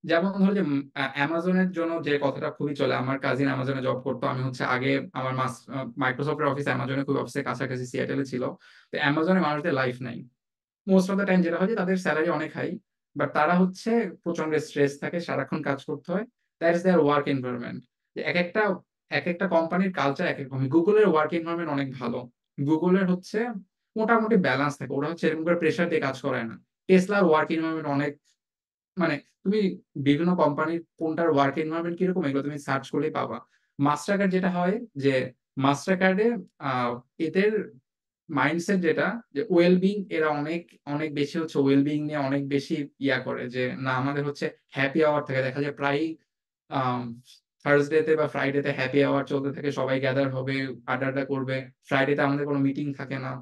যেমন ধরো যে অ্যামাজনের জন্য যে কথাটা খুবই চলে, আমার কাজিন অ্যামাজনে জব করতো। আমি হচ্ছে আগে আমার মাইক্রোসফটের অফিস অ্যামাজনে খুব অফিসের কাছাকাছি সিয়াটেলে ছিল। তো অ্যামাজনে মানুষদের লাইফ নাই। মোস্ট অফ দ্য টাইম যেটা হয় যে তাদের স্যালারি অনেক হাই, বাট তারা হচ্ছে প্রচন্ড স্ট্রেস থাকে, সারাক্ষণ কাজ করতে হয়। That is their work environment. এক একটা কোম্পানির কালচার এক এক রকম। গুগলের ওয়ার্ক এনভায়রনমেন্ট অনেক ভালো। গুগলের হচ্ছে মোটামুটি ব্যালেন্স থাকে, ওরা হচ্ছে এরকম করে প্রেশার দিয়ে কাজ করায় না। টেসলার ওয়ার্ক এনভায়রনমেন্ট অনেক, মানে তুমি বিভিন্ন কোম্পানির কোনটার ওয়ার্ক এনভায়রনমেন্ট কিরকম এগুলো তুমি সার্চ করলেই পাবা। মাস্টার কার্ড যেটা হয় যে মাস্টার কার্ডে এদের মাইন্ডসেট যেটা, যে ওয়েলবিং, এরা অনেক অনেক বেশি হচ্ছে ওয়েলবিং নিয়ে অনেক বেশি ইয়া করে, যে না আমাদের হচ্ছে হ্যাপি আওয়ার থাকে, দেখা যায় প্রায় থার্সডেতে বা ফ্রাইডেতে হ্যাপি আওয়ার চলতে থাকে, সবাই গ্যাদার হবে, আড্ডা আড্ডা করবে। ফ্রাইডেতে আমাদের কোনো মিটিং থাকে না।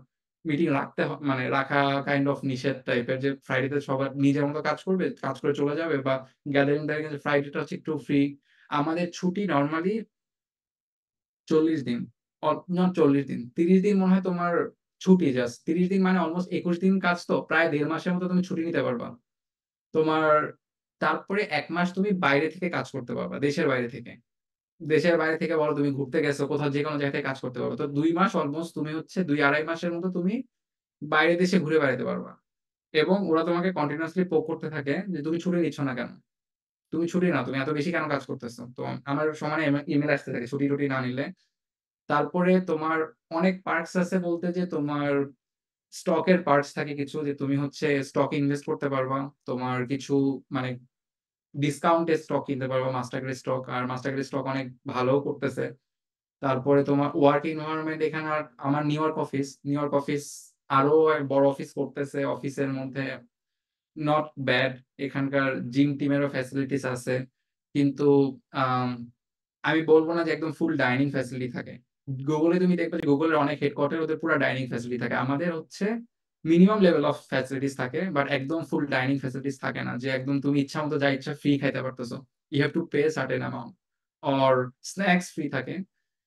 মিটিং রাখতে মানে রাখা কাইন্ড অফ নিষেধ টাইপের, যে ফ্রাইডেতে সবার নিজের মতো কাজ করবে, কাজ করে চলে যাবে, বা গ্যাদারিং থাকে, কিন্তু ফ্রাইডেটা হচ্ছে একটু ফ্রি। আমাদের ছুটি নর্মালি 40 দিন, নট 40 দিন, 30 দিন মনে হয় তোমার ছুটি। জাস্ট 30 দিন মানে অলমোস্ট 21 দিন কাজ, তো প্রায় 1.5 মাসের মতো তুমি ছুটি নিতে পারবা তোমার। তারপরে 1 মাস তুমি বাইরে থেকে কাজ করতে পারবা, দেশের বাইরে থেকে। দেশের বাইরে থেকে বলো তুমি ঘুরতে গেছো কোথাও, যে কোনো জায়গায় থেকে কাজ করতে পারবে। তো 2 মাস অলমোস্ট তুমি হচ্ছে 2-2.5 মাসের মতো তুমি বাইরে দেশে ঘুরে বেড়াতে পারবা। এবং ওরা তোমাকে কন্টিনিউয়াসলি পোক করতে থাকে যে তুমি ছুটি নিচ্ছ না কেন, তুমি ছুটি না, তুমি এত বেশি কেন কাজ করতেছো। তো আমার সমানে ইমেল আসতে থাকে ছুটি টুটি না নিলে। তারপরে তোমার অনেক পার্কস আছে, বলতে যে তোমার স্টকের পার্টস থাকে কিছু, যে তুমি হচ্ছে স্টক ইনভেস্ট করতে পারবা। তোমার কিছু মানে ডিসকাউন্টে স্টক কিনতে পারবা মাস্টারকার্ড স্টক, আর মাস্টারকার্ড স্টক অনেক ভালো করতেছে। তারপরে তোমার ওয়ার্ক এনভায়রনমেন্ট এখানে, আমার নিউ ইয়র্ক অফিস আরো এক বড় অফিস করতেছে। অফিসের মধ্যে নট ব্যাড, এখানকার জিম টিমেরও ফ্যাসিলিটিস আছে। কিন্তু আম, আমি বলবো না যে একদম ফুল ডাইনিং ফ্যাসিলিটি থাকে। গুগলে তুমি দেখবে যে গুগলের অনেক হেডকোয়ার্টার ওদের পুরো ডাইনিং ফ্যাসিলিটি থাকে, আমাদের হচ্ছে মিনিমাম লেভেল অফ ফ্যাসিলিটিস থাকে, বাট একদম ফুল ডাইনিং ফ্যাসিলিটিস থাকে না, যে একদম তুমি ইচ্ছা মতো যা ইচ্ছা ফ্রি খাইতে পারতেছো। You have to pay certain amount. Or snacks free থাকে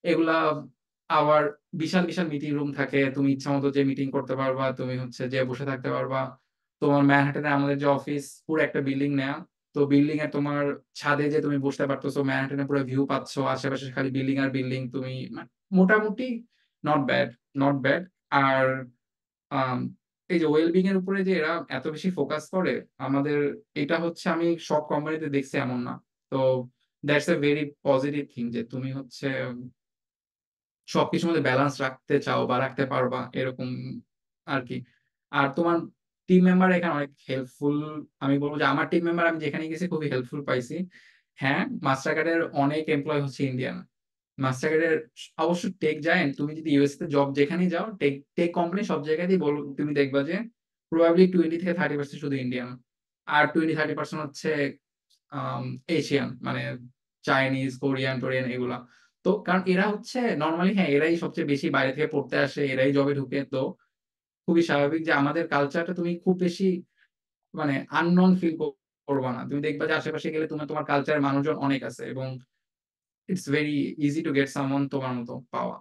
এগুলা। আবার বিশাল বিশাল মিটিং রুম থাকে, তুমি ইচ্ছা মতো যে মিটিং করতে পারবা, তুমি হচ্ছে যে বসে থাকতে পারবা। তোমার ম্যানহাটনে আমাদের যে অফিস, পুরো একটা বিল্ডিং নেয়া। তো বিল্ডিং এ তোমার ছাদে যে তুমি বসতে পারতেছো, ম্যানহাটনে পুরো ভিউ পাচ্ছ, আশেপাশে খালি বিল্ডিং আর বিল্ডিং। তুমি মোটামুটি নট ব্যাড, নট ব্যাড। আর আম, এই যে ওয়েলবিং এর উপরে যে এরা এত বেশি ফোকাস করে আমাদের, এটা হচ্ছে আমি সব কোম্পানিতে দেখছি এমন না। তো that's a very positive thing, যে তুমি হচ্ছে সবকিছুর মধ্যে ব্যালেন্স রাখতে চাও বা রাখতে পারবা এরকম আর কি। আর তোমার টিম মেম্বার এখানে অনেক হেল্পফুল। আমি বলবো যে আমার টিম মেম্বার আমি যেখানে গেছি খুবই হেল্পফুল পাইছি। হ্যাঁ, মাস্টার কার্ডের অনেক এমপ্লয় হচ্ছে ইন্ডিয়ান। মাস্টার কার্ডের অবশ্য টেক জায়েন্ট, তুমি যদি ইউএস তে জব যেখানেই যাও, টেক টেক কোম্পানি সব জায়গাতেই বলো, তুমি দেখবা যে প্রবাবলি 20 থেকে 30% শুধু ইন্ডিয়ান। আর 20-30% হচ্ছে এশিয়ান, মানে চাইনিজ, কোরিয়ান টোরিয়ান এগুলা। তো কারণ এরা হচ্ছে নর্মালি, হ্যাঁ এরাই সবচেয়ে বেশি বাইরে থেকে পড়তে আসে, এরাই জবে ঢুকে। তো খুবই স্বাভাবিক যে আমাদের কালচারটা তুমি খুব বেশি মানে আননোন ফিল করবা না। তুমি দেখবা যে আশেপাশে গেলে তোমার তোমার কালচারের মানুষজন অনেক আছে, এবং it's very easy to get someone তোমার মতো পাওয়া।